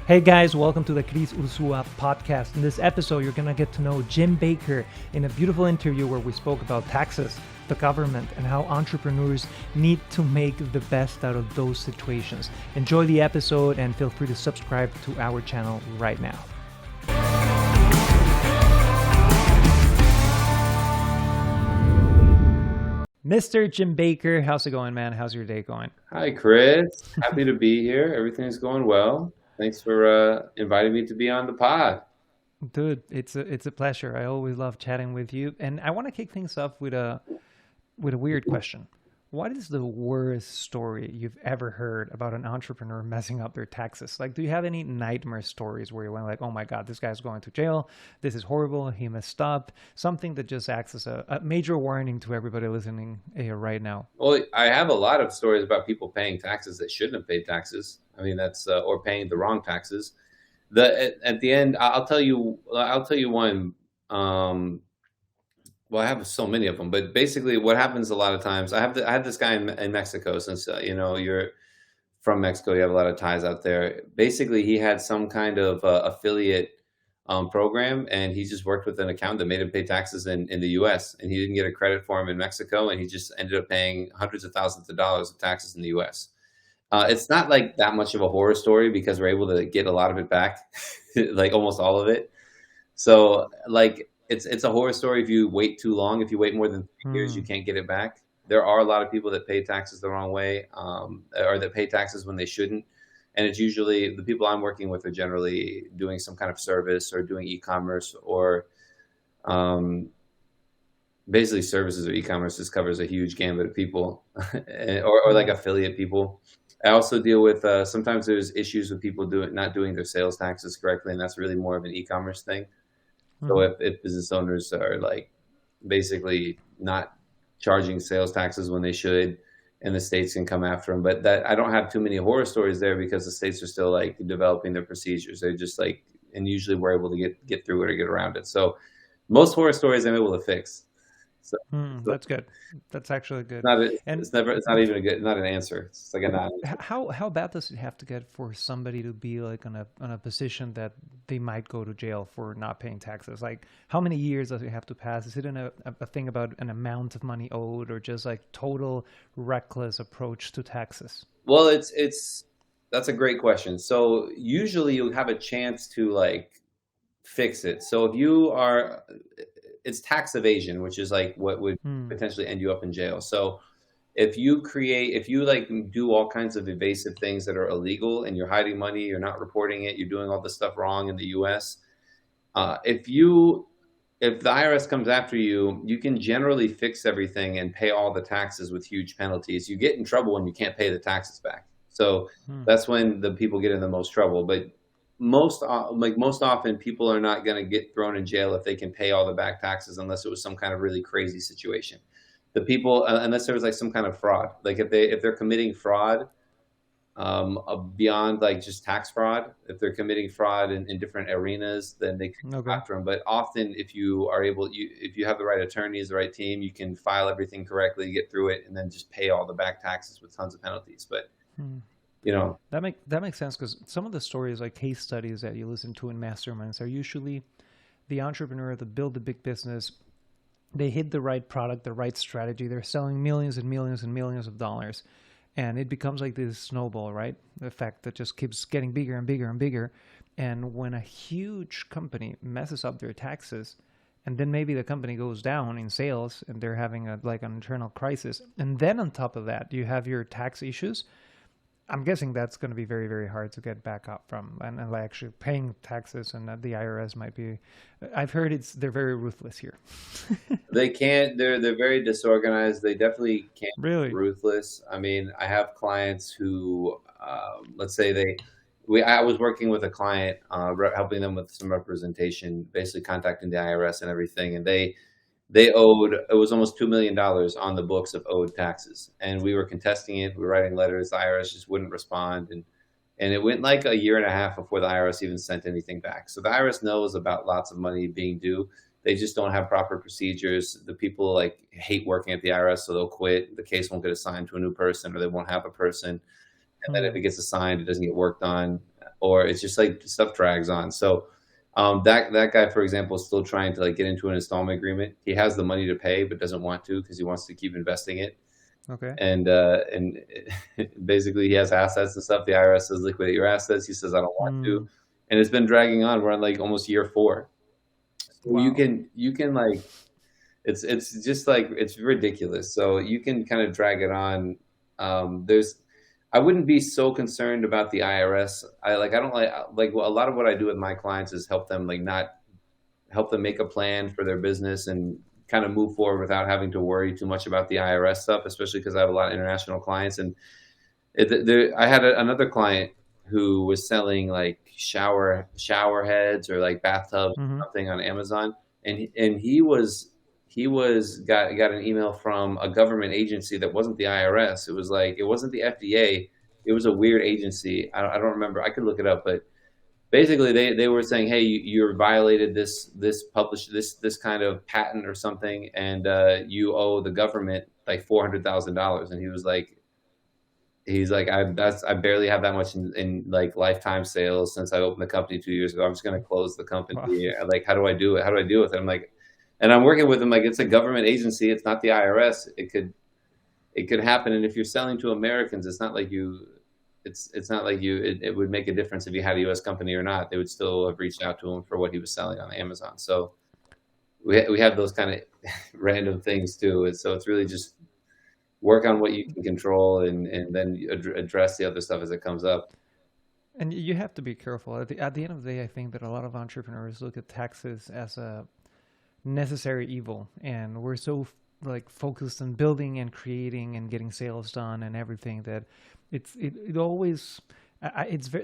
Hey guys, welcome to the Cris Urzua podcast. In this episode, you're going to get to know Jim Baker in a beautiful interview where we spoke about taxes, the government, and how entrepreneurs need to make the best out of those situations. Enjoy the episode and feel free to subscribe to our channel right now. Mr. Jim Baker, how's it going, man? How's your day going? Hi, Chris. Happy to be here. Everything's going well. Thanks for inviting me to be on the pod. Dude, it's a pleasure. I always love chatting with you, and I want to kick things off with a weird question. What is the worst story you've ever heard about an entrepreneur messing up their taxes? Like, do you have any nightmare stories where you went like, "Oh my God, this guy's going to jail. This is horrible. He messed up." Something that just acts as a major warning to everybody listening here right now. Well, I have a lot of stories about people paying taxes that shouldn't have paid taxes. I mean, that's or paying the wrong taxes. At the end, I'll tell you. I'll tell you one. Well, I have so many of them, but basically, what happens a lot of times, I have this guy in Mexico. Since you're from Mexico, you have a lot of ties out there. Basically, he had some kind of affiliate program, and he just worked with an accountant that made him pay taxes in the U.S. and he didn't get a credit for him in Mexico, and he just ended up paying hundreds of thousands of dollars of taxes in the U.S. It's not like that much of a horror story because we're able to get a lot of it back, like almost all of it. So like it's a horror story if you wait too long. If you wait more than 3 years, you Hmm. can't get it back. There are a lot of people that pay taxes the wrong way, or that pay taxes when they shouldn't. And it's usually the people I'm working with are generally doing some kind of service or doing e-commerce or um, basically services or e-commerce just covers a huge gambit of people, or like Hmm. affiliate people. I also deal with sometimes there's issues with people not doing their sales taxes correctly, and that's really more of an e-commerce thing. So Hmm. if business owners are like basically not charging sales taxes when they should, and the states can come after them. But that I don't have too many horror stories there because the states are still like developing their procedures. They're just like, and usually we're able to get through it or get around it. So most horror stories I'm able to fix. So, so That's good. That's actually it's good. not And it's not even a good, not an answer. It's like a non-answer. how bad does it have to get for somebody to be like on a position that they might go to jail for not paying taxes? Like, how many years does it have to pass? Is it a thing about an amount of money owed, or just like total reckless approach to taxes? Well, it's that's a great question. So usually you have a chance to like fix it. So if you are, it's tax evasion, which is like what would Hmm. potentially end you up in jail. So if you like do all kinds of evasive things that are illegal and you're hiding money, you're not reporting it, you're doing all this stuff wrong in the US, if if the IRS comes after you, you can generally fix everything and pay all the taxes with huge penalties. You get in trouble when you can't pay the taxes back. So Hmm. that's when the people get in the most trouble. But most often, people are not going to get thrown in jail if they can pay all the back taxes, unless it was some kind of really crazy situation. The people, unless there was like some kind of fraud, like if they're committing fraud, beyond like just tax fraud. If they're committing fraud in different arenas, then they can go Okay. after them. But often, if you are able, if you have the right attorneys, the right team, you can file everything correctly, get through it, and then just pay all the back taxes with tons of penalties. But Hmm. you know, That makes sense because some of the stories, like case studies that you listen to in masterminds, are usually the entrepreneur that build a big business. They hit the right product, the right strategy. They're selling millions and millions and millions of dollars, and it becomes like this snowball, right? Effect that just keeps getting bigger and bigger and bigger. And when a huge company messes up their taxes, and then maybe the company goes down in sales and they're having a like an internal crisis, and then on top of that you have your tax issues. I'm guessing that's going to be very, very hard to get back up from, and like actually paying taxes, and the IRS might be. I've heard they're very ruthless here. they can't. They're very disorganized. They definitely can't be Really? ruthless. I mean, I have clients who, let's say I was working with a client, helping them with some representation, basically contacting the IRS and everything, and they owed, it was almost $2 million on the books of owed taxes, and we were contesting it. We were writing letters. The IRS just wouldn't respond, and it went like a year and a half before the IRS even sent anything back. So the IRS knows about lots of money being due. They just don't have proper procedures. The people like hate working at the IRS, so they'll quit. The case won't get assigned to a new person, or they won't have a person. And then if Hmm. it gets assigned, it doesn't get worked on. or it's just like stuff drags on. So that guy, for example, is still trying to like get into an installment agreement. He has the money to pay, but doesn't want to because he wants to keep investing it. Okay. And basically he has assets and stuff. The IRS says liquidate your assets. He says I don't want to, Mm, and it's been dragging on. We're on like almost year 4. So wow. you can like it's just like it's ridiculous. So you can kind of drag it on. There's I wouldn't be so concerned about the IRS. I don't like a lot of what I do with my clients is help them like not help them make a plan for their business and kind of move forward without having to worry too much about the IRS stuff, especially because I have a lot of international clients. And I had another client who was selling like shower heads or like bathtubs Mm-hmm. or something on Amazon, and he was got an email from a government agency that wasn't the IRS. It was like it wasn't the FDA. It was a weird agency. I don't remember. I could look it up, but basically they were saying, hey, you violated this kind of patent or something, and you owe the government like $400,000. And he's like, I barely have that much in like lifetime sales since I opened the company 2 years ago. I'm just going to close the company. Wow. Like, how do I do it? How do I deal with it? I'm like, and I'm working with him like it's a government agency. It's not the IRS. It could happen. And if you're selling to Americans, it's not like you. It's not like you. It would make a difference if you had a U.S. company or not. They would still have reached out to him for what he was selling on Amazon. So we have those kind of random things too. And so it's really just work on what you can control and then address the other stuff as it comes up. And you have to be careful. At the end of the day, I think that a lot of entrepreneurs look at taxes as a necessary evil, and we're so like focused on building and creating and getting sales done and everything that it always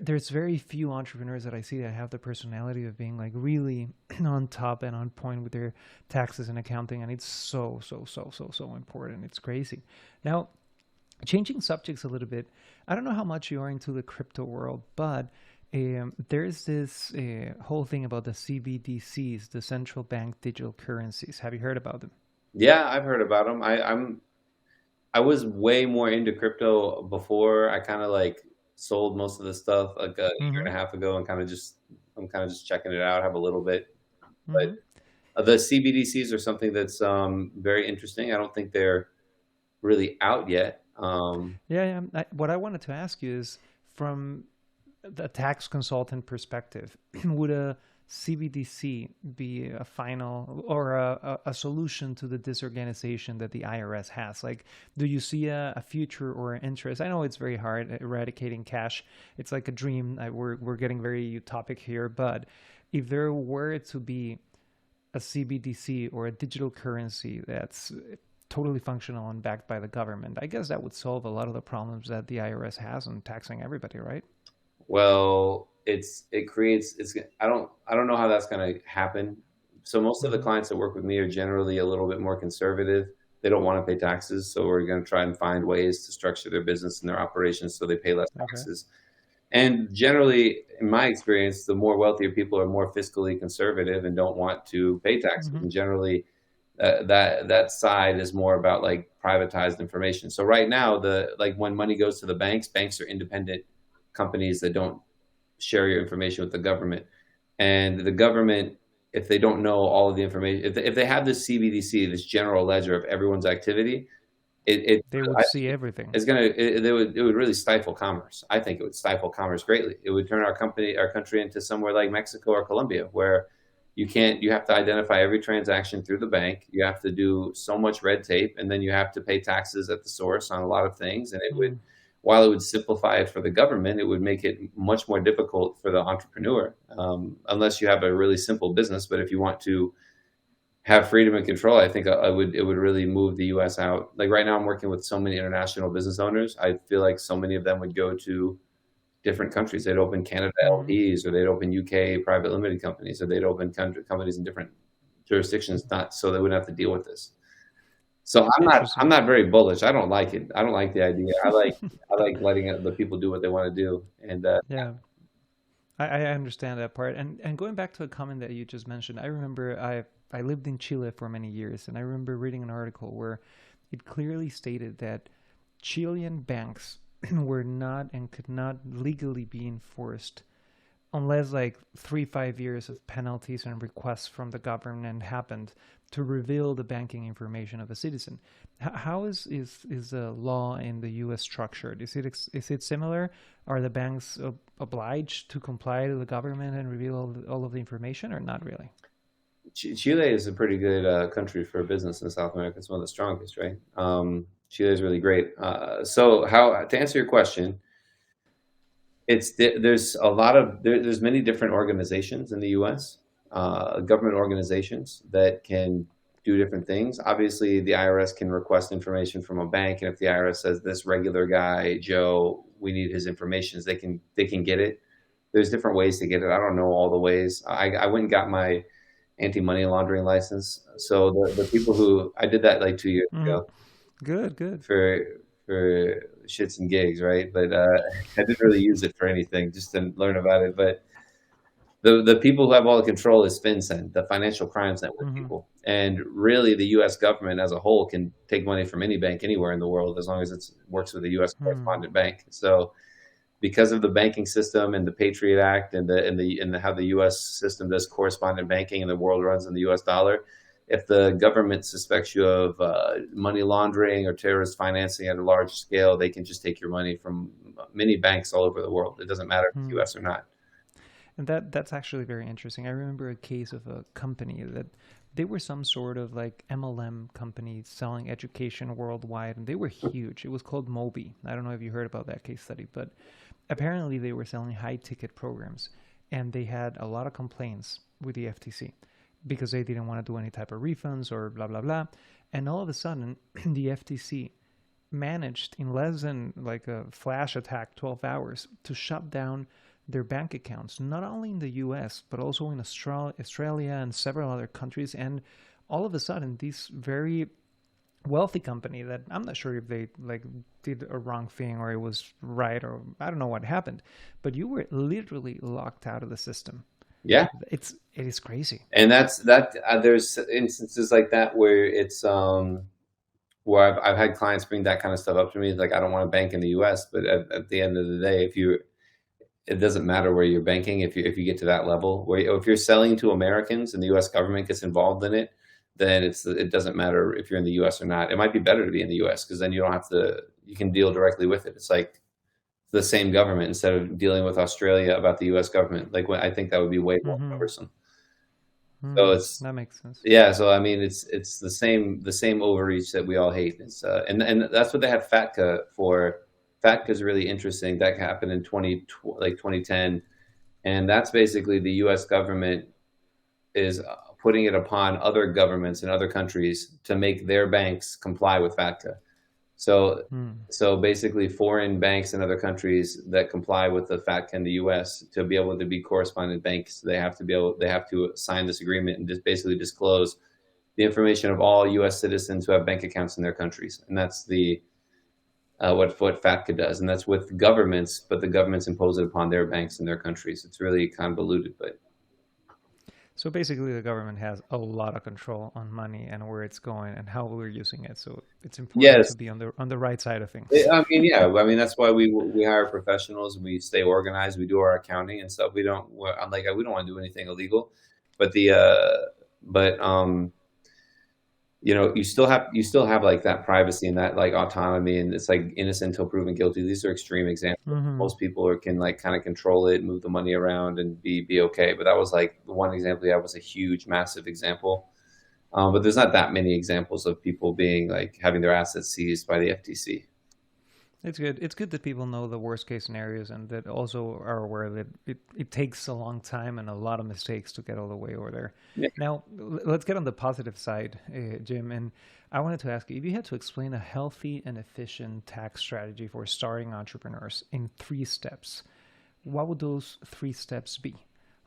there's very few entrepreneurs that I see that have the personality of being like really on top and on point with their taxes and accounting, and it's so important. It's crazy. Now, changing subjects a little bit, I don't know how much you are into the crypto world, but there's this whole thing about the CBDCs, the central bank digital currencies. Have you heard about them? Yeah, I've heard about them. I was way more into crypto before. I kind of like sold most of the stuff like a year Mm-hmm. and a half ago, and I'm kind of just checking it out. I have a little bit, but Mm-hmm. the CBDCs are something that's very interesting. I don't think they're really out yet. Yeah, yeah. What I wanted to ask you is, from the tax consultant perspective, would a CBDC be a final or a solution to the disorganization that the IRS has? Like, do you see a future or an interest? I know it's very hard eradicating cash. It's like a dream. We're getting very utopic here, but if there were to be a CBDC or a digital currency that's totally functional and backed by the government, I guess that would solve a lot of the problems that the IRS has in taxing everybody, right? Well, it creates it's I don't know how that's going to happen. So most of the Mm-hmm. clients that work with me are generally a little bit more conservative. They don't want to pay taxes, so we're going to try and find ways to structure their business and their operations so they pay less Okay. taxes. And generally, in my experience, the more wealthier people are more fiscally conservative and don't want to pay taxes. Mm-hmm. And generally, that side is more about like privatized information. So right now, the like when money goes to the banks, banks are independent companies that don't share your information with the government. And the government, if they don't know all of the information, if they have this CBDC, this general ledger of everyone's activity, it They would I see think everything. it's gonna it would really stifle commerce. I think it would stifle commerce greatly. It would turn our country into somewhere like Mexico or Colombia, where you have to identify every transaction through the bank. You have to do so much red tape, and then you have to pay taxes at the source on a lot of things. And it would, Mm. while it would simplify it for the government, it would make it much more difficult for the entrepreneur, unless you have a really simple business. But if you want to have freedom and control, I think it would really move the U.S. out. Like right now, I'm working with so many international business owners. I feel like so many of them would go to different countries. They'd open Canada Mm. LPs, or they'd open UK private limited companies, or they'd open companies in different jurisdictions, not so they wouldn't have to deal with this. So I'm Interesting. not very bullish. I don't like it. I don't like the idea. I like letting the people do what they want to do. And Yeah, I understand that part. And going back to a comment that you just mentioned, I remember I lived in Chile for many years, and I remember reading an article where it clearly stated that Chilean banks were not and could not legally be enforced unless like 3 5 years of penalties and requests from the government happened to reveal the banking information of a citizen. How is the law in the U.S. structured? Is it similar? Are the banks obliged to comply to the government and reveal all of the information, or not really? Chile is a pretty good country for business in South America. It's one of the strongest, right? Chile is really great. So, how to answer your question, there's a lot of there's many different organizations in the U.S. Government organizations that can do different things. Obviously, the IRS can request information from a bank, and if the IRS says this regular guy Joe, we need his information, they can get it. There's different ways to get it. I don't know all the ways. I went and got my anti-money laundering license. So the people who I did that like 2 years Hmm. ago Good, good. for shits and gigs, right? But I didn't really use it for anything, just to learn about it. But the people who have all the control is FinCEN, the Financial Crimes Network Hmm. people, and really the U.S. government as a whole can take money from any bank anywhere in the world as long as it works with a U.S. Hmm. correspondent bank. So because of the banking system and the Patriot Act and how the U.S. system does correspondent banking and the world runs in the U.S. dollar, if the government suspects you of money laundering or terrorist financing at a large scale, they can just take your money from many banks all over the world. It doesn't matter if it's Hmm. U.S. or not. And that's actually very interesting. I remember a case of a company that they were some sort of like MLM company selling education worldwide, and they were huge. It was called Moby. I don't know if you heard about that case study, but apparently they were selling high ticket programs, and they had a lot of complaints with the FTC because they didn't want to do any type of refunds or blah blah blah. And all of a sudden, the FTC managed in less than like a flash attack, 12 hours, to shut down their bank accounts, not only in the US, but also in Australia and several other countries. And all of a sudden, these very wealthy company that I'm not sure if they like did a wrong thing or it was right or I don't know what happened, but you were literally locked out of the system. Yeah, It is crazy. and that's that. There's instances like that where it's where I've had clients bring that kind of stuff up to me. Like I don't want to bank in the U.S., but at the end of the day, if you it doesn't matter where you're banking if you get to that level. Where if you're selling to Americans and the U.S. government gets involved in it, then it doesn't matter if you're in the U.S. or not. It might be better to be in the U.S. because then you don't have to you can deal directly with it. It's like the same government instead of dealing with Australia about the U.S. government. Like I think that would be way more Mm-hmm. cumbersome. So Mm, it's that makes sense. yeah. So I mean, it's the same overreach that we all hate. It's and that's what they have FATCA for. FATCA is really interesting. That happened in 2010, and that's basically the U.S. government is putting it upon other governments in other countries to make their banks comply with FATCA. So, Mm. so basically, foreign banks in other countries that comply with the FATCA in the U.S. to be able to be correspondent banks, they have to sign this agreement and just basically disclose the information of all U.S. citizens who have bank accounts in their countries, and that's the what FATCA does, and that's with governments, but the governments impose it upon their banks in their countries. It's really convoluted, but So basically, the government has a lot of control on money and where it's going and how we're using it. So it's important to yes, be on the right side of things. I mean, yeah. I mean, that's why we hire professionals. We stay organized. We do our accounting and stuff. I'm like, we don't want to do anything illegal, but but you still have like that privacy and that like autonomy, and it's like innocent until proven guilty. These are extreme examples. Hmm. Most people can like kind of control it, move the money around, and be okay. But that was like the one example. Yeah, was a huge, massive example. But there's not that many examples of people being like having their assets seized by the FTC. It's good. It's good that people know the worst case scenarios and that also are aware that it takes a long time and a lot of mistakes to get all the way over there. Yeah, Now, let's get on the positive side, Jim. And I wanted to ask you if you had to explain a healthy and efficient tax strategy for starting entrepreneurs in 3 steps, what would those 3 steps be?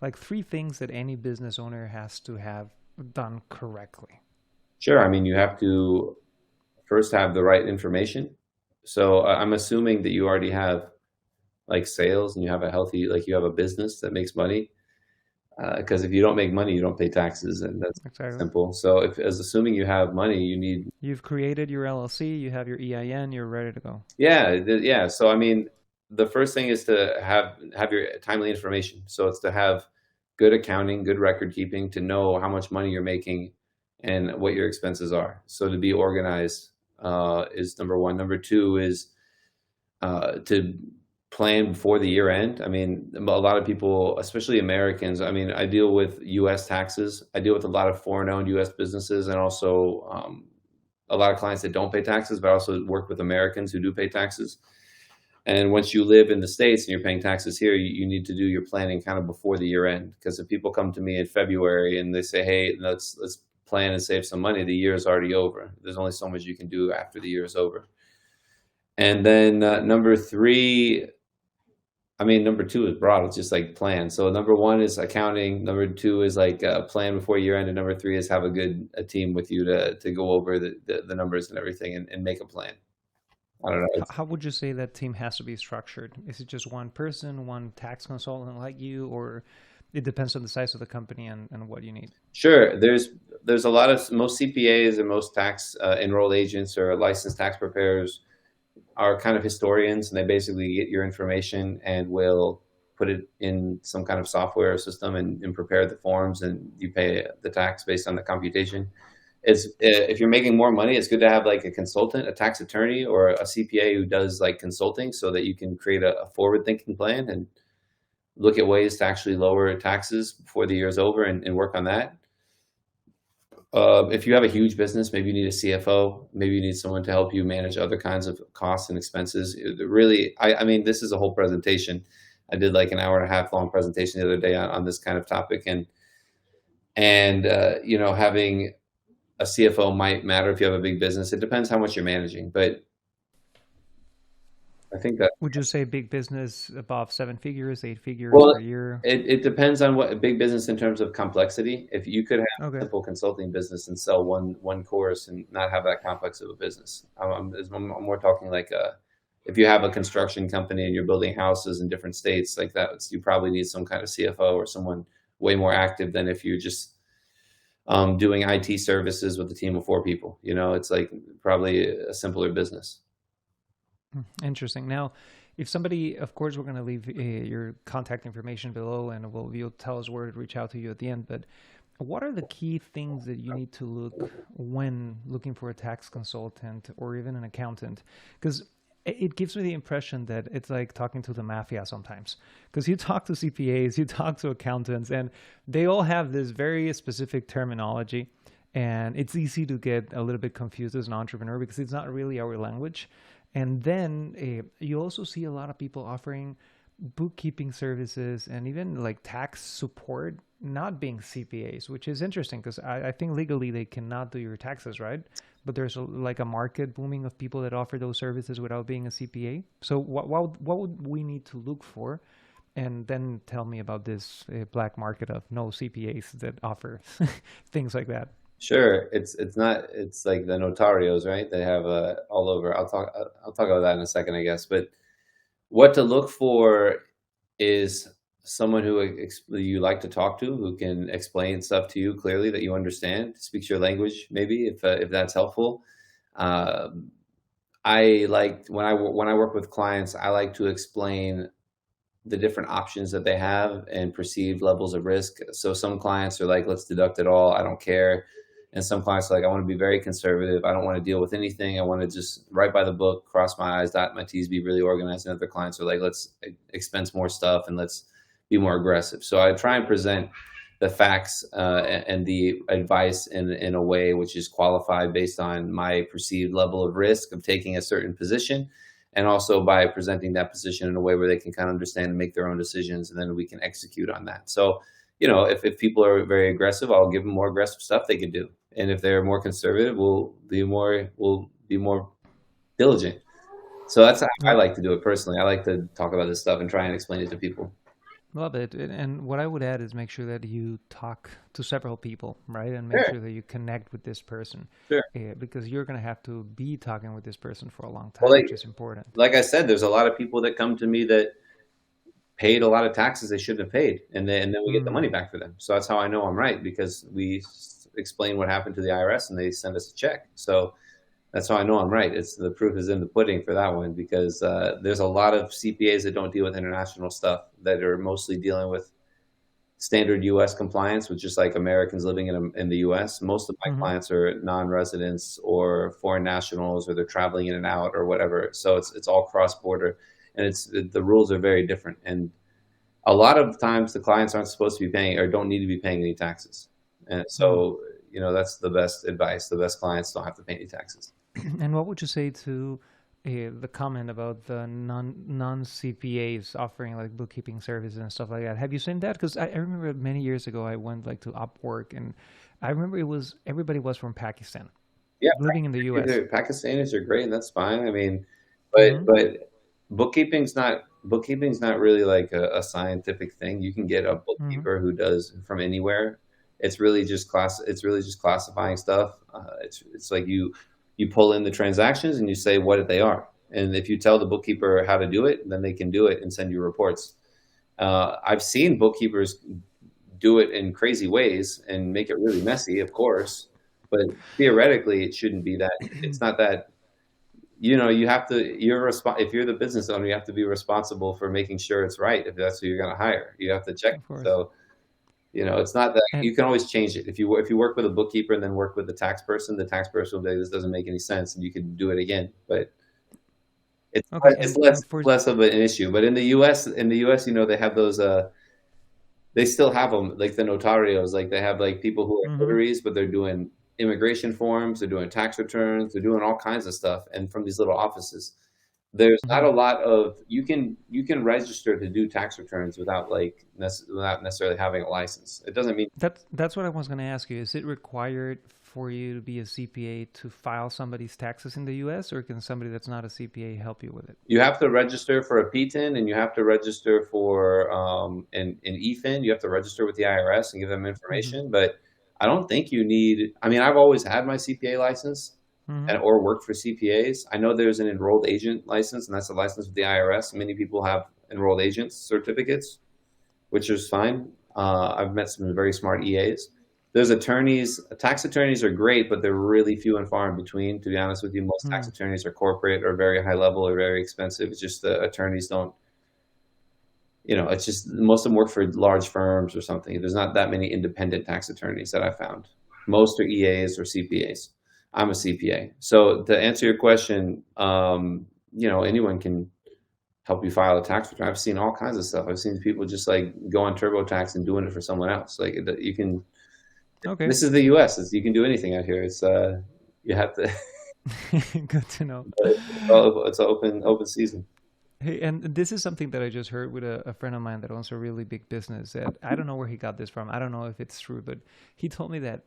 Like 3 things that any business owner has to have done correctly. sure. I mean, you have to first have the right information. So I'm assuming that you already have like sales and you have a healthy, like you have a business that makes money. Because if you don't make money, you don't pay taxes, and that's Exactly. simple. So if as assuming you have money, you need You've created your LLC, you have your EIN, you're ready to go. yeah, yeah. So I mean, the first thing is to have your timely information. So it's to have good accounting, good record keeping, to know how much money you're making and what your expenses are. So to be organized is number one. Number two is to plan before the year end. I mean, a lot of people, especially Americans, I mean, I deal with US taxes. I deal with a lot of foreign owned US businesses and also a lot of clients that don't pay taxes, but I also work with Americans who do pay taxes. And once you live in the States and you're paying taxes here, you need to do your planning kind of before the year end. Because if people come to me in February and they say, hey, let's plan and save some money, the year is already over. There's only so much you can do after the year is over. And then number three, I mean, number two is broad. It's just like plan. So number one is accounting. Number two is like plan before year end. And number three is have a team with you to go over the numbers and everything and make a plan. I don't know. How would you say that team has to be structured? Is it just one person, one tax consultant like you, or it depends on the size of the company and what you need? Sure. There's a lot of most CPAs and most tax enrolled agents or licensed tax preparers are kind of historians, and they basically get your information and will put it in some kind of software system and prepare the forms, and you pay the tax based on the computation. It's if you're making more money, it's good to have like a consultant, a tax attorney, or a CPA who does like consulting, so that you can create a forward-thinking plan and look at ways to actually lower taxes before the year is over and work on that. If you have a huge business, maybe you need a CFO, maybe you need someone to help you manage other kinds of costs and expenses. Really, I mean, this is a whole presentation. I did like an hour and a half long presentation the other day on this kind of topic, and you know, having a CFO might matter if you have a big business. It depends how much you're managing, but I think that, Would you say big business above seven figures, eight figures well, per year? it depends on what a big business in terms of complexity. If you could have a Okay. simple consulting business and sell one course and not have that complex of a business, I'm more talking like if you have a construction company and you're building houses in different states like that, you probably need some kind of CFO or someone way more active than if you're just doing IT services with a team of four people. You know, it's like probably a simpler business. Interesting. Now, if somebody, of course, we're going to leave your contact information below, and you'll tell us where to reach out to you at the end. But what are the key things that you need to look when looking for a tax consultant or even an accountant? Because it gives me the impression that it's like talking to the mafia sometimes. Because you talk to CPAs, you talk to accountants, and they all have this very specific terminology. And it's easy to get a little bit confused as an entrepreneur because it's not really our language. And then you also see a lot of people offering bookkeeping services and even like tax support, not being CPAs, which is interesting because I think legally they cannot do your taxes, right? But there's like a market booming of people that offer those services without being a CPA. So what would we need to look for? And then tell me about this black market of no CPAs that offer things like that. Sure, it's not it's like the notarios, right? They have all over. I'll talk about that in a second, I guess. But what to look for is someone who you like to talk to, who can explain stuff to you clearly that you understand, speaks your language, maybe if that's helpful. Um, I like when I work with clients, I like to explain the different options that they have and perceived levels of risk. So some clients are like, let's deduct it all. I don't care. And some clients are like, I want to be very conservative. I don't want to deal with anything. I want to just write by the book, cross my I's, dot my T's, be really organized. And other clients are like, let's expense more stuff and let's be more aggressive. So I try and present the facts and the advice in a way which is qualified based on my perceived level of risk of taking a certain position, and also by presenting that position in a way where they can kind of understand and make their own decisions, and then we can execute on that. So, you know, if people are very aggressive, I'll give them more aggressive stuff they can do, and if they're more conservative, we'll be more diligent. So that's how I Well, like to do it personally. I like to talk about this stuff and try and explain it to people. love it. And what I would add is make sure that you talk to several people, right? And make Sure, sure that you connect with this person sure. because you're going to have to be talking with this person for a long Well, time, which is important. like I said, there's a lot of people that come to me that paid a lot of taxes they shouldn't have paid, and then we get the money Mm, back for them. So that's how I know I'm right, because we explain what happened to the IRS and they send us a check. So That's how I know I'm right. It's the proof is in the pudding for that one because there's a lot of CPAs that don't deal with international stuff that are mostly dealing with standard U.S. compliance, with just like Americans living in the U.S. Most of my Hmm. clients are non-residents or foreign nationals, or they're traveling in and out or whatever. So it's all cross border, and it's the rules are very different. And a lot of times the clients aren't supposed to be paying or don't need to be paying any taxes. And Mm. so that's the best advice. The best clients don't have to pay any taxes. And what would you say to the comment about the non CPAs offering like bookkeeping services and stuff like that? Have you seen that? Because I remember many years ago I went like to Upwork, and I remember it was everybody was from Pakistan Yeah, living in the U.S. Pakistanis are great, and that's fine. I mean, Mm-hmm. but bookkeeping's not really like a scientific thing. You can get a Mm-hmm. bookkeeper who does from anywhere. It's really just It's really just classifying stuff. It's like you pull in the transactions and you say what they are, and if you tell the bookkeeper how to do it, then they can do it and send you reports. I've seen bookkeepers do it in crazy ways and make it really messy, of course. But theoretically, it shouldn't be that. It's not that. You have to. If you're the business owner, you have to be responsible for making sure it's right. If that's who you're going to hire, you have to check. Of course. So it's not that And you can always change it. If you work with a bookkeeper and then work with the tax person will be like, this doesn't make any sense, and you can do it again. But it's okay, it's and for less of an issue. But in the U.S., they have those. They still have them, like the notarios. Like they have like people who are mm-hmm. notaries, but they're doing immigration forms, they're doing tax returns, they're doing all kinds of stuff, and from these little offices. There's not Mm-hmm. a lot of you can register to do tax returns without necessarily having a license. It doesn't mean That's what I was going to ask you. Is it required for you to be a CPA to file somebody's taxes in the U.S., or can somebody that's not a CPA help you with it? you have to register for a PTIN, and you have to register for an EFIN. You have to register with the IRS and give them Mm-hmm. information. But I don't think you need. I mean, I've always had my CPA license Mm-hmm. or worked for CPAs. I know there's an enrolled agent license, and that's a license with the IRS. Many people have enrolled agents certificates, which is fine. I've met some very smart EAs. There's attorneys. Tax attorneys are great, but they're really few and far in between. To be honest with you, most tax Mm. attorneys are corporate or very high level or very expensive. It's just the attorneys don't. It's just most of them work for large firms or something. There's not that many independent tax attorneys that I found. Most are EAs or CPAs. I'm a CPA. So to answer your question, anyone can help you file a tax return. I've seen all kinds of stuff. I've seen people just like go on TurboTax and doing it for someone else. Like you can. Okay. This is the U.S. You can do anything out here. You have to. Good to know. It's an open season. Hey, and this is something that I just heard with a friend of mine that owns a really big business. That I don't know where he got this from. I don't know if it's true, but he told me that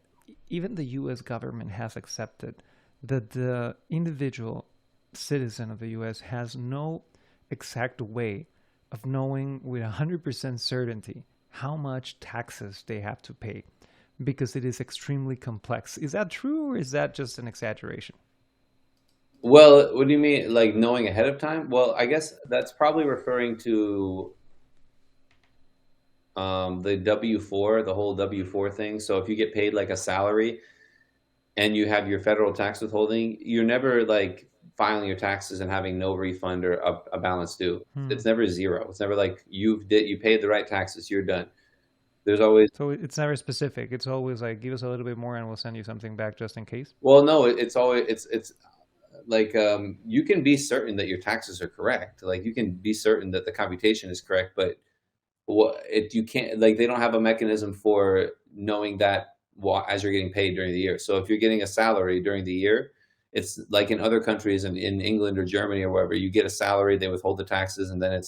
even the U.S. government has accepted that the individual citizen of the U.S. has no exact way of knowing with 100% certainty how much taxes they have to pay because it is extremely complex. Is that true, or is that just an exaggeration? Well, what do you mean, like knowing ahead of time? Well, I guess that's probably referring to the W-4, the whole W-4 thing. So if you get paid like a salary and you have your federal tax withholding, you're never like filing your taxes and having no refund or a balance due. Hmm. It's never zero. It's never like you paid the right taxes, you're done. There's always So it's never specific. It's always like give us a little bit more and we'll send you something back just in case. well, no, it's always it's like you can be certain that your taxes are correct. Like you can be certain that the computation is correct, but you can't, like they don't have a mechanism for knowing that as you're getting paid during the year. So if you're getting a salary during the year, it's like in other countries, in England or Germany or wherever, you get a salary, they withhold the taxes, and then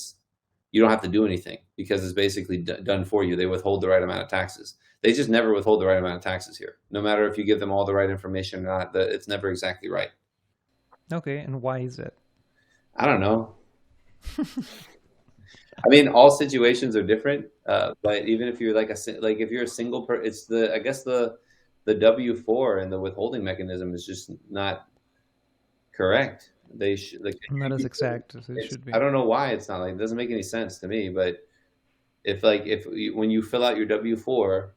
you don't have to do anything because it's basically done for you. They withhold the right amount of taxes. They just never withhold the right amount of taxes here. No matter if you give them all the right information or not, it's never exactly right. Okay, and why is it? I don't know. I mean, all situations are different, but even if you're like if you're a single it's I guess the W-4 and the withholding mechanism is just not correct. They should like Not as exact as it should I be. don't know why it's not like it doesn't make any sense to me. But when you fill out your W-4,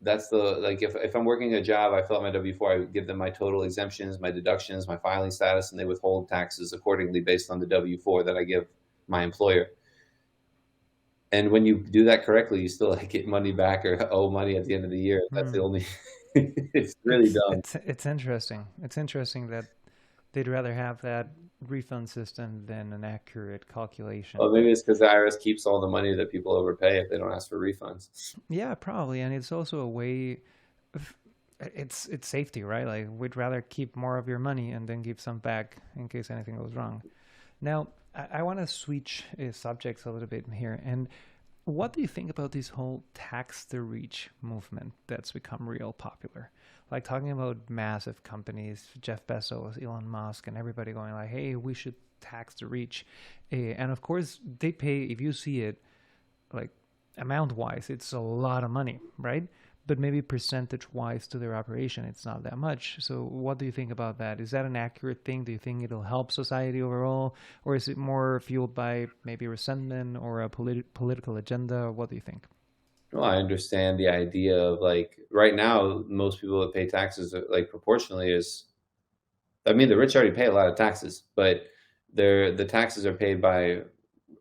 that's the like if I'm working a job, I fill out my W-4, I give them my total exemptions, my deductions, my filing status, and they withhold taxes accordingly based on the W-4 that I give my employer. And when you do that correctly, you still like get money back or owe money at the end of the year. That's the Hmm. only it's really dumb. It's interesting. It's interesting that they'd rather have that refund system than an accurate calculation. Well, maybe it's because the IRS keeps all the money that people overpay if they don't ask for refunds. Yeah, probably, and it's also a way of, it's safety, right? Like we'd rather keep more of your money and then give some back in case anything goes wrong. Now, I want to switch subjects a little bit here. And what do you think about this whole tax the rich movement that's become real popular? Like talking about massive companies, Jeff Bezos, Elon Musk, and everybody going like, "Hey, we should tax the rich," and of course they pay. If you see it, like amount wise, it's a lot of money, right? But maybe percentage wise to their operation, it's not that much. So, what do you think about that? Is that an accurate thing? Do you think it'll help society overall? Or is it more fueled by maybe resentment or a political agenda? What do you think? Well, I understand the idea of like right now, most people that pay taxes like proportionally is, I mean, the rich already pay a lot of taxes, but the taxes are paid by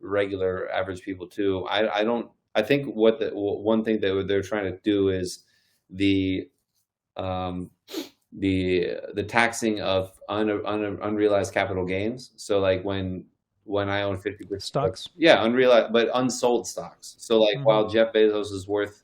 regular average people too. I don't. I think what the one thing that they're trying to do is the um, the taxing of unrealized capital gains. So like when I own 50%, Stocks? yeah, unrealized but unsold stocks. So like Mm-hmm. while Jeff Bezos is worth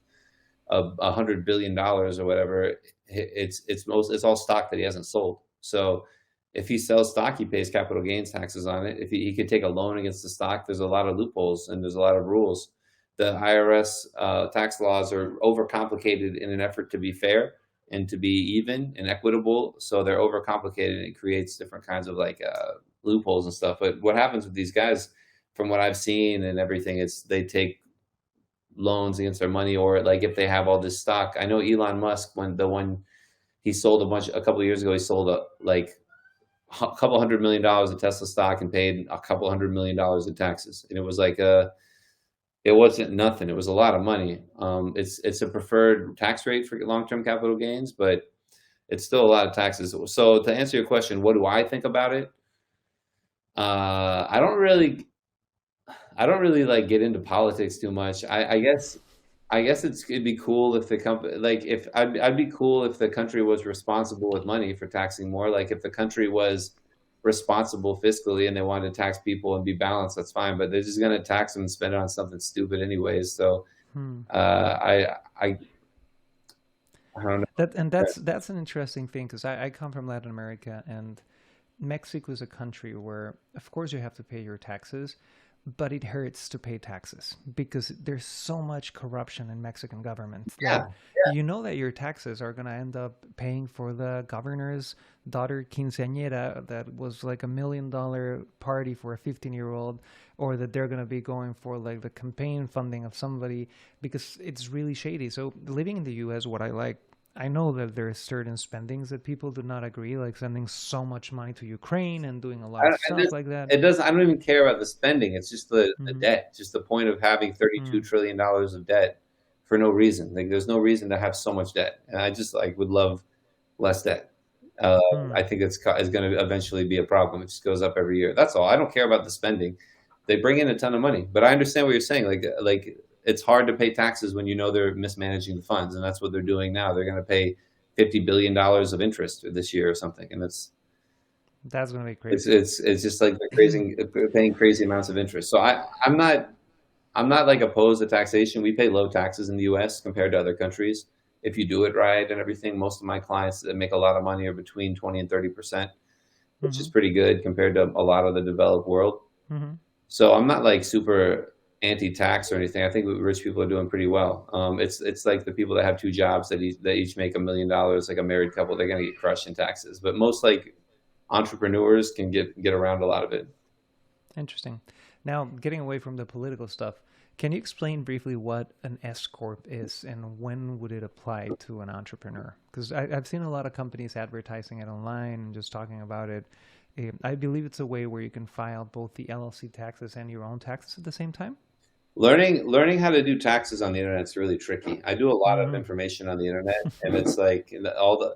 $100 billion or whatever, it's all stock that he hasn't sold. So if he sells stock, he pays capital gains taxes on it. If he could take a loan against the stock, there's a lot of loopholes and there's a lot of rules. The IRS tax laws are overcomplicated in an effort to be fair and to be even and equitable. So they're overcomplicated and it creates different kinds of like loopholes and stuff. But what happens with these guys, from what I've seen and everything, is they take loans against their money, or like if they have all this stock. I know Elon Musk, when the one he sold a couple of years ago, he sold like a couple $100 million of Tesla stock and paid a couple $100 million in taxes. And it was like it wasn't nothing. It was a lot of money. It's a preferred tax rate for long-term capital gains, but it's still a lot of taxes. So to answer your question, what do I think about it? Uh, I don't really I don't really like get into politics too much. I guess it'd be cool if the company like if I'd be cool if the country was responsible with money for taxing more. Like if the country was responsible fiscally and they wanted to tax people and be balanced, that's fine. But they're just gonna tax them and spend it on something stupid anyways. So Hmm. uh, I I I don't know. That's an interesting thing because I come from Latin America and Mexico is a country where, of course, you have to pay your taxes, but it hurts to pay taxes because there's so much corruption in Mexican government Yeah, that you know that your taxes are going to end up paying for the governor's daughter quinceañera that was like $1 million party for a 15-year-old, or that they're going to be going for like the campaign funding of somebody because it's really shady. So living in the US, what I like, I know that there are certain spendings that people do not agree, like sending so much money to Ukraine and doing a lot of I stuff just like that. it doesn't. I don't even care about the spending. It's just the Mm-hmm. debt. Just the point of having $32 trillion of debt for no reason. Like there's no reason to have so much debt, and I just like would love less debt. Uh, Hmm. I think it's going to eventually be a problem. It just goes up every year. That's all. I don't care about the spending. They bring in a ton of money, but I understand what you're saying. Like it's hard to pay taxes when you know they're mismanaging the funds, and that's what they're doing now. They're going to pay $50 billion of interest this year or something, and That's gonna be crazy. it's just like they're crazy, paying crazy amounts of interest. So I'm not like opposed to taxation. We pay low taxes in the U.S. compared to other countries. If you do it right and everything, most of my clients that make a lot of money are between 20 and 30%, which is Mm-hmm. pretty good compared to a lot of the developed world. Mm-hmm. So I'm not like super anti-tax or anything. I think rich people are doing pretty well. It's like the people that have two jobs that each make $1 million, like a married couple, they're gonna get crushed in taxes. But most like entrepreneurs can get around a lot of it. Interesting. Now, getting away from the political stuff, can you explain briefly what an S corp is and when would it apply to an entrepreneur? Because I've seen a lot of companies advertising it online and just talking about it. I believe it's a way where you can file both the LLC taxes and your own taxes at the same time. Learning how to do taxes on the internet is really tricky. I do a lot of Hmm. information on the internet, and it's like all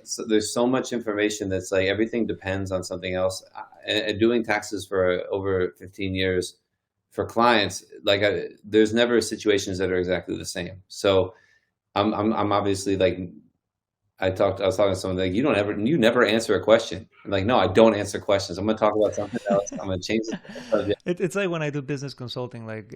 so there's so much information that's like everything depends on something else. And doing taxes for over 15 years for clients, like there's never situations that are exactly the same. So I'm obviously like I was talking to someone like you never answer a question. I'm like, no, I don't answer questions. I'm gonna talk about something else. I'm gonna change the subject. It's like when I do business consulting, like,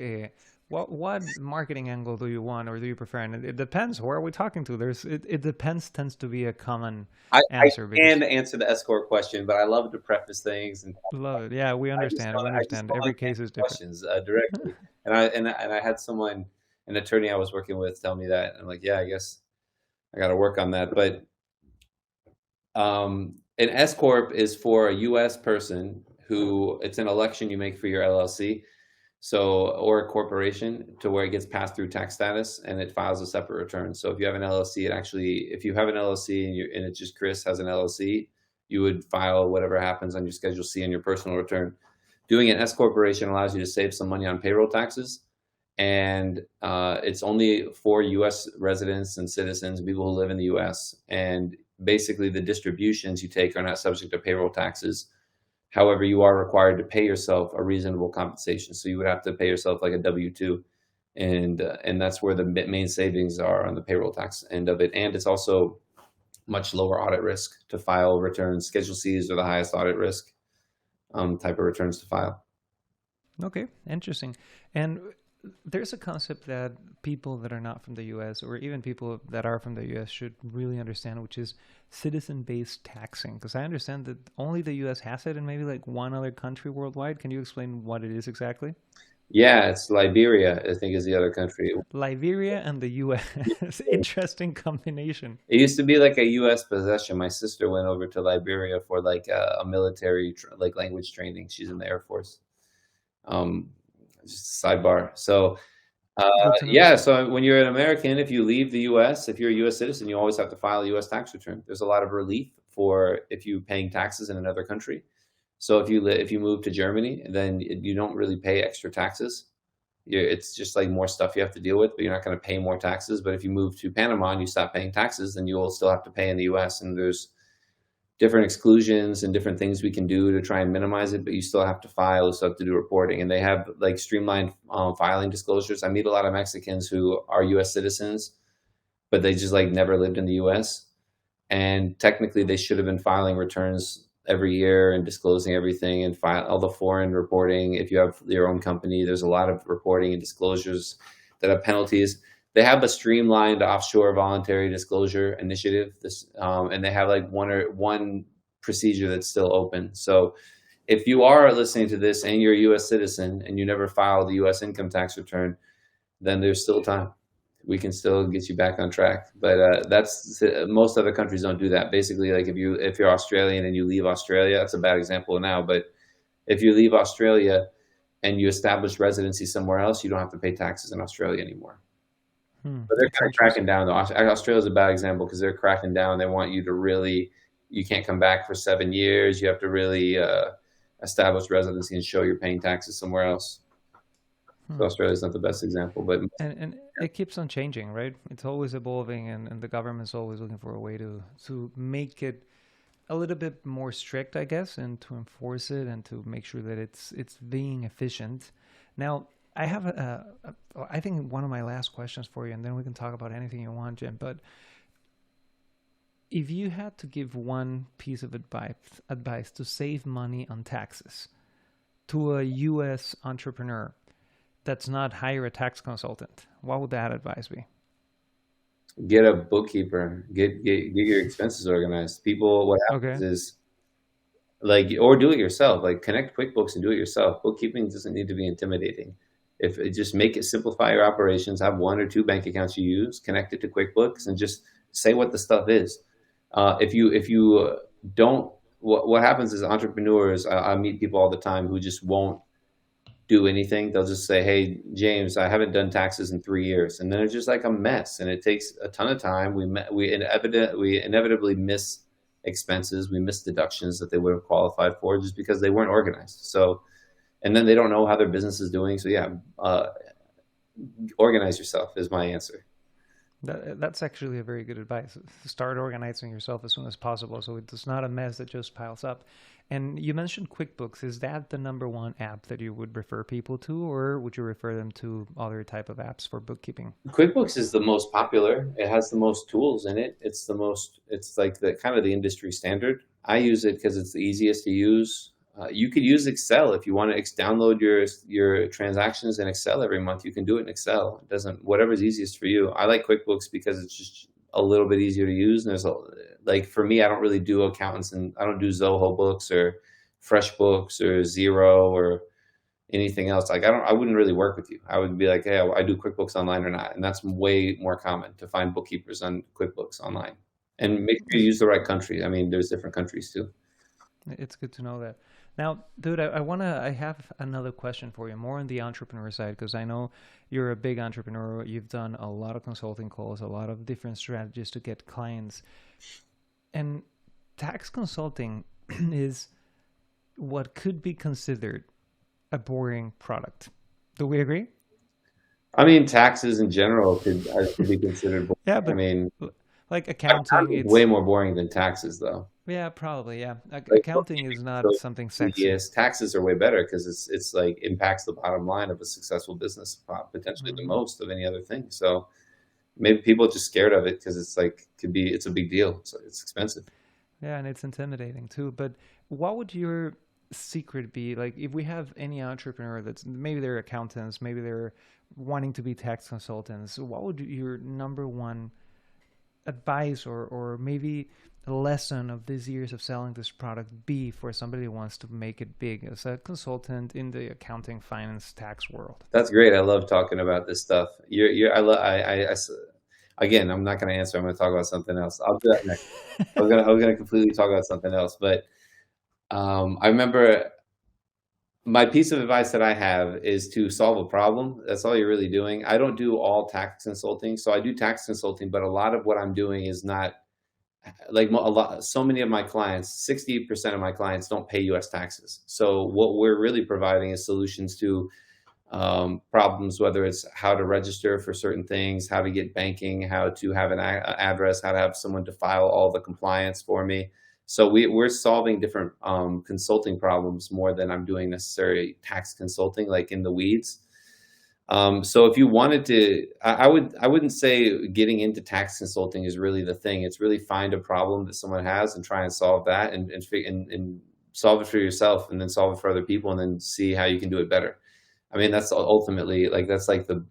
what marketing angle do you want or do you prefer? And it depends. Who are we talking to? It depends tends to be a common I answer can because answer the escort question, but I love to preface things and love it. Yeah, we understand. We I just understand. don't Every like case is answering different. questions directly. And I had someone, an attorney I was working with, tell me that. I'm like, yeah, I guess I got to work on that. But an S corp is for a U.S. person who it's an election you make for your LLC, so or a corporation to where it gets passed through tax status and it files a separate return. So if you have an LLC, it actually if you have an LLC and it's just Chris has an LLC, you would file whatever happens on your Schedule C on your personal return. Doing an S corporation allows you to save some money on payroll taxes, and it's only for U.S. residents and citizens, people who live in the U.S. And basically, the distributions you take are not subject to payroll taxes. However, you are required to pay yourself a reasonable compensation. So you would have to pay yourself like a W-2, and that's where the main savings are on the payroll tax end of it. And it's also much lower audit risk to file returns. Schedule Cs are the highest audit risk type of returns to file. Okay, interesting. And there's a concept that people that are not from the US or even people that are from the US should really understand, which is citizen based taxing. Because I understand that only the US has it and maybe like one other country worldwide. Can you explain what it is exactly? Yeah, it's Liberia, I think, is the other country. Liberia and the US. Interesting combination. It used to be like a U.S. possession. My sister went over to Liberia for like a military like language training. She's in the Air Force. Um, just a sidebar. So Good to know. yeah, so when you're an American, if you leave the U.S., if you're a U.S. citizen, you always have to file a U.S. tax return. There's a lot of relief for if you're paying taxes in another country. So if you move to Germany, then you don't really pay extra taxes. It's just like more stuff you have to deal with, but you're not going to pay more taxes. But if you move to Panama and you stop paying taxes, then you will still have to pay in the U.S. And there's different exclusions and different things we can do to try and minimize it, but you still have to file, you still have to do reporting. And they have like streamlined filing disclosures. I meet a lot of Mexicans who are U.S. citizens, but they just like never lived in the U.S. And technically, they should have been filing returns every year and disclosing everything and file all the foreign reporting. If you have your own company, there's a lot of reporting and disclosures that have penalties. They have a streamlined offshore voluntary disclosure initiative. And they have like one procedure that's still open. So if you are listening to this and you're a U.S. citizen and you never filed the U.S. income tax return, then there's still time. We can still get you back on track. But that's most other countries don't do that. Basically, like if you're Australian and you leave Australia, that's a bad example now. But if you leave Australia and you establish residency somewhere else, you don't have to pay taxes in Australia anymore. But they're That's kind of cracking interesting. down. Though Australia's a bad example because they're cracking down. They want you to really, you can't come back for 7 years. You have to really establish residency and show you're paying taxes somewhere else. Hmm. So Australia's not the best example, but And it keeps on changing, right? It's always evolving, and the government's always looking for a way to make it a little bit more strict, I guess, and to enforce it and to make sure that it's being efficient. Now, I have I think one of my last questions for you, and then we can talk about anything you want, Jim. But if you had to give one piece of advice to save money on taxes to a U.S. entrepreneur that's not hire a tax consultant, what would that advice be? get a bookkeeper, get your expenses organized. People, what happens Okay. is like, or do it yourself. Like connect QuickBooks and do it yourself. Bookkeeping doesn't need to be intimidating. If it just make it simplify your operations, have one or two bank accounts you use, connect it to QuickBooks, and just say what the stuff is. If you don't, what happens is entrepreneurs. I meet people all the time who just won't do anything. They'll just say, "Hey, James, I haven't done taxes in 3 years," and then it's just like a mess, and it takes a ton of time. We inevitably miss expenses, we miss deductions that they would have qualified for just because they weren't organized. So and then they don't know how their business is doing. So yeah, organize yourself is my answer. That's actually a very good advice. Start organizing yourself as soon as possible so it's not a mess that just piles up. And you mentioned QuickBooks. Is that the number one app that you would refer people to, or would you refer them to other type of apps for bookkeeping? QuickBooks is the most popular. It has the most tools in it. It's like the kind of the industry standard. I use it because it's the easiest to use. You could use Excel if you want to download your transactions in Excel every month. You can do it in Excel. It doesn't, whatever's easiest for you. I like QuickBooks because it's just a little bit easier to use. And like for me, I don't really do accountants, and I don't do Zoho Books or FreshBooks or Zero or anything else. Like I wouldn't really work with you. I would be like, hey, I do QuickBooks Online or not, and that's way more common to find bookkeepers on QuickBooks Online. And make sure you use the right country. I mean, there's different countries too. It's good to know that. Now, dude, I have another question for you, more on the entrepreneur side, because I know you're a big entrepreneur. You've done a lot of consulting calls, a lot of different strategies to get clients. And tax consulting is what could be considered a boring product. Do we agree? I mean, taxes in general could be considered Yeah, boring. I but mean, like accounting, accounting is way it's more boring than taxes, though. yeah, probably, yeah. Like Accounting bookkeeping is is not so something sexy. tedious. Taxes are way better because it's like impacts the bottom line of a successful business, potentially the Hmm. most of any other thing. So maybe people are just scared of it because it's like it's a big deal. So it's expensive. Yeah, and it's intimidating too. But what would your secret be? Like, if we have any entrepreneur that's maybe they're accountants, maybe they're wanting to be tax consultants, what would your number one advice or maybe a lesson of these years of selling this product be for somebody who wants to make it big as a consultant in the accounting, finance, tax world? That's great. I love talking about this stuff. I love, again, I'm not going to answer. I'm going to talk about something else. I'll do that next. I was gonna completely talk about something else, but I remember my piece of advice that I have is to solve a problem. That's all you're really doing. I don't do all tax consulting, so I do tax consulting, but a lot of what I'm doing is not like a lot. So many of my clients, 60% of my clients don't pay U.S. taxes. So what we're really providing is solutions to problems, whether it's how to register for certain things, how to get banking, how to have an address, how to have someone to file all the compliance for me. So we're solving different consulting problems more than I'm doing necessarily tax consulting, like in the weeds. So if you wanted to, I wouldn't say getting into tax consulting is really the thing. It's really find a problem that someone has and try and solve that and solve it for yourself and then solve it for other people and then see how you can do it better. I mean, that's ultimately like that's like the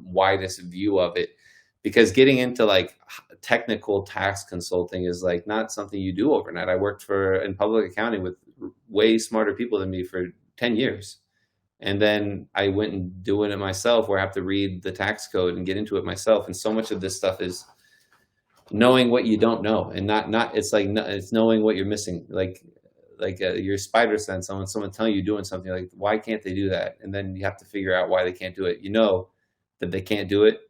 widest view of it, because getting into like technical tax consulting is like not something you do overnight. I worked in public accounting with way smarter people than me for 10 years. And then I went and doing it myself where I have to read the tax code and get into it myself. And so much of this stuff is knowing what you don't know and not it's like it's knowing what you're missing. Like your spider sense on when someone telling you doing something, like why can't they do that, and then you have to figure out why they can't do it. You know that they can't do it,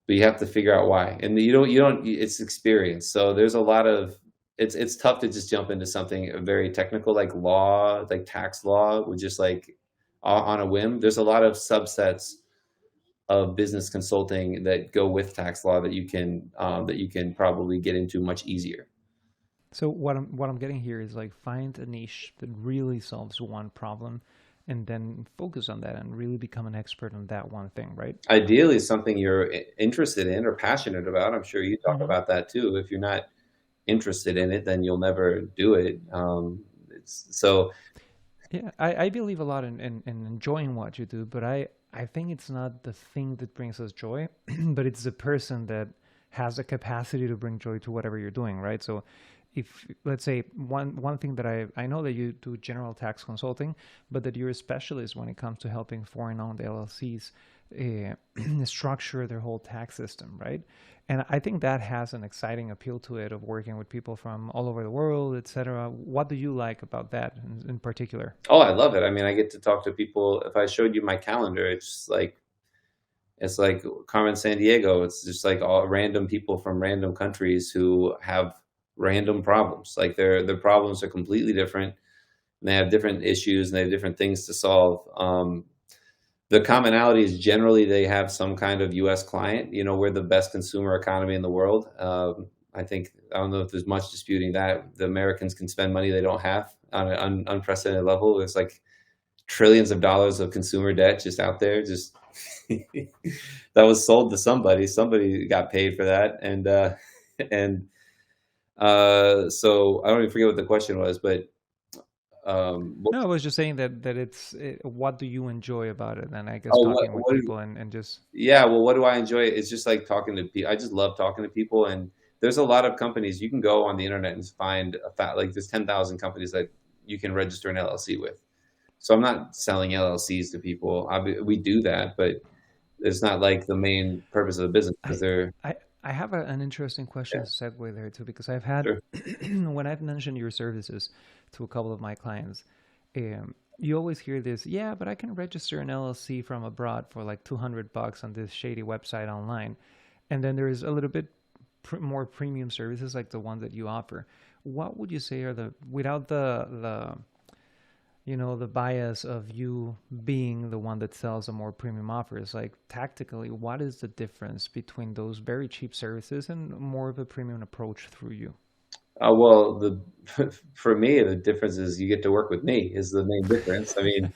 but you have to figure out why, and you don't it's experience. So there's a lot of it's tough to just jump into something very technical like law, like tax law, with just like on a whim. There's a lot of subsets of business consulting that go with tax law that you can probably get into much easier. So what I'm getting here is like find a niche that really solves one problem and then focus on that and really become an expert on that one thing, right? Ideally, something you're interested in or passionate about. I'm sure you talk Hmm. about that too. If you're not interested in it, then you'll never do it. So Yeah, I believe a lot in enjoying what you do, but I think it's not the thing that brings us joy, but it's the person that has the capacity to bring joy to whatever you're doing, right? So if let's say one thing that I know that you do general tax consulting, but that you're a specialist when it comes to helping foreign-owned LLCs structure their whole tax system, right? And I think that has an exciting appeal to it of working with people from all over the world, etc. What do you like about that in particular? oh, I love it. I mean, I get to talk to people. If I showed you my calendar, it's like Carmen San Diego. It's just like all random people from random countries who have random problems. Like their problems are completely different. and they have different issues and they have different things to solve. The commonality is generally they have some kind of U.S. client. You know, we're the best consumer economy in the world. I don't know if there's much disputing that. The Americans can spend money they don't have on an unprecedented level. There's like trillions of dollars of consumer debt just out there, just that was sold to somebody. Somebody got paid for that, and so I don't even forget what the question was, but No, I was just saying that what do you enjoy about it? And I guess oh, talking with what people and just yeah, well, what do I enjoy? It's just like talking to people. I just love talking to people, and there's a lot of companies you can go on the internet and find like there's 10,000 companies that you can register an LLC with. So I'm not selling LLCs to people. We do that, but it's not like the main purpose of the business because I they're I have an interesting question yeah, to segue there too, because I've had sure. when I've mentioned your services to a couple of my clients, you always hear this, yeah, but I can register an LLC from abroad for like $200 on this shady website online, and then there is a little bit more premium services like the ones that you offer. What would you say are the without the the bias of you being the one that sells a more premium offers, like tactically, what is the difference between those very cheap services and more of a premium approach through you? Well, the for me, the difference is you get to work with me is the main difference. I mean,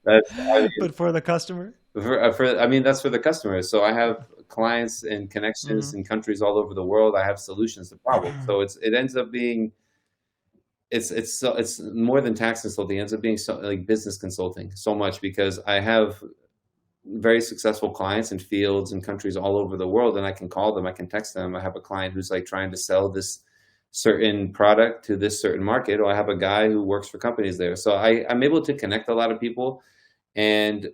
that's I mean, But for the customer? I mean that's for the customers. So I have clients and connections Hmm. in countries all over the world. I have solutions to problems. So it ends up being it's more than tax consulting. It ends up being so, like business consulting so much because I have very successful clients in fields and countries all over the world, and I can call them, I can text them. I have a client who's like trying to sell this certain product to this certain market, or I have a guy who works for companies there. So I'm able to connect a lot of people, and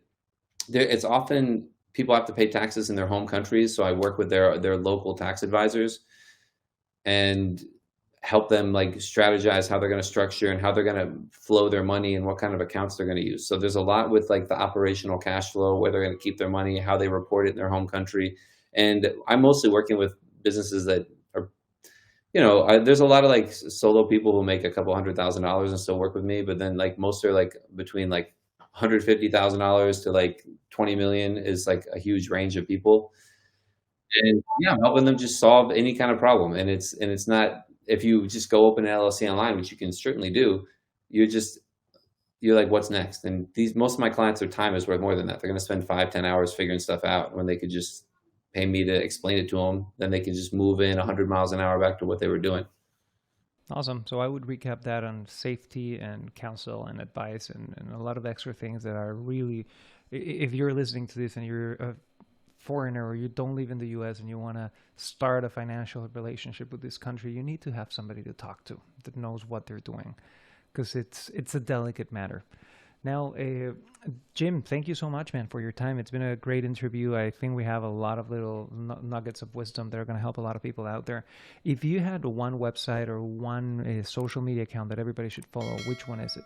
it's often people have to pay taxes in their home countries. So I work with their local tax advisors and help them like strategize how they're going to structure and how they're going to flow their money and what kind of accounts they're going to use. So there's a lot with like the operational cash flow, where they're going to keep their money, how they report it in their home country. And I'm mostly working with businesses that are, there's a lot of like solo people who make a couple $100,000 and still work with me, but then like most are like between like $150,000 to like 20 million is like a huge range of people. And yeah, I'm helping them just solve any kind of problem. And it's not, if you just go open an LLC online, which you can certainly do, you're like, what's next? And most of my clients, their time is worth more than that. They're going to spend 5, 10 hours figuring stuff out when they could just pay me to explain it to them. Then they can just move in 100 miles an hour back to what they were doing. Awesome. So I would recap that on safety and counsel and advice and a lot of extra things that are really, if you're listening to this and you're a foreigner or you don't live in the US and you want to start a financial relationship with this country, you need to have somebody to talk to that knows what they're doing, because it's a delicate matter. Now, Jim, thank you so much, man, for your time. It's been a great interview. I think we have a lot of little nuggets of wisdom that are going to help a lot of people out there. If you had one website or one social media account that everybody should follow, which one is it?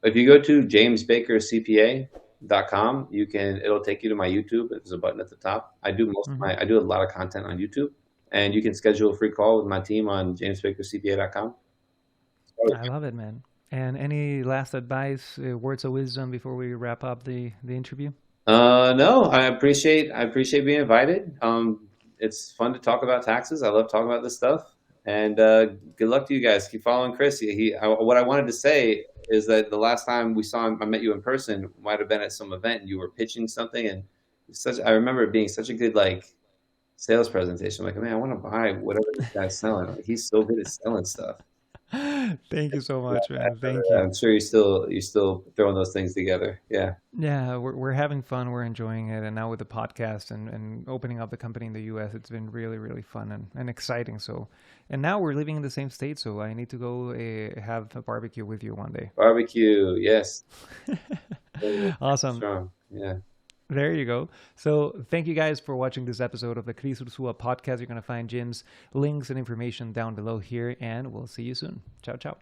If you go to jamesbakercpa.com, it'll take you to my YouTube. There's a button at the top. Hmm. I do a lot of content on YouTube, and you can schedule a free call with my team on jamesbakercpa.com. I love it, man. And any last advice, words of wisdom before we wrap up the interview? No, I appreciate being invited. It's fun to talk about taxes. I love talking about this stuff. And good luck to you guys. Keep following Chris. What I wanted to say is that the last time we saw him, I met you in person, might have been at some event, and you were pitching something, and I remember it being such a good like sales presentation. I'm like, man, I want to buy whatever this guy's selling. Like, he's so good at selling stuff. Thank you so Yeah, much, man. Thank you. I'm sure you're still throwing those things together. Yeah. Yeah, we're having fun. We're enjoying it. And now with the podcast and opening up the company in the US, it's been really, really fun and exciting. So, and now we're living in the same state. So I need to go have a barbecue with you one day. Barbecue, yes. Awesome. Strong. Yeah. There you go. So thank you guys for watching this episode of the Cris Urzua podcast. You're going to find Jim's links and information down below here, and we'll see you soon. Ciao, ciao.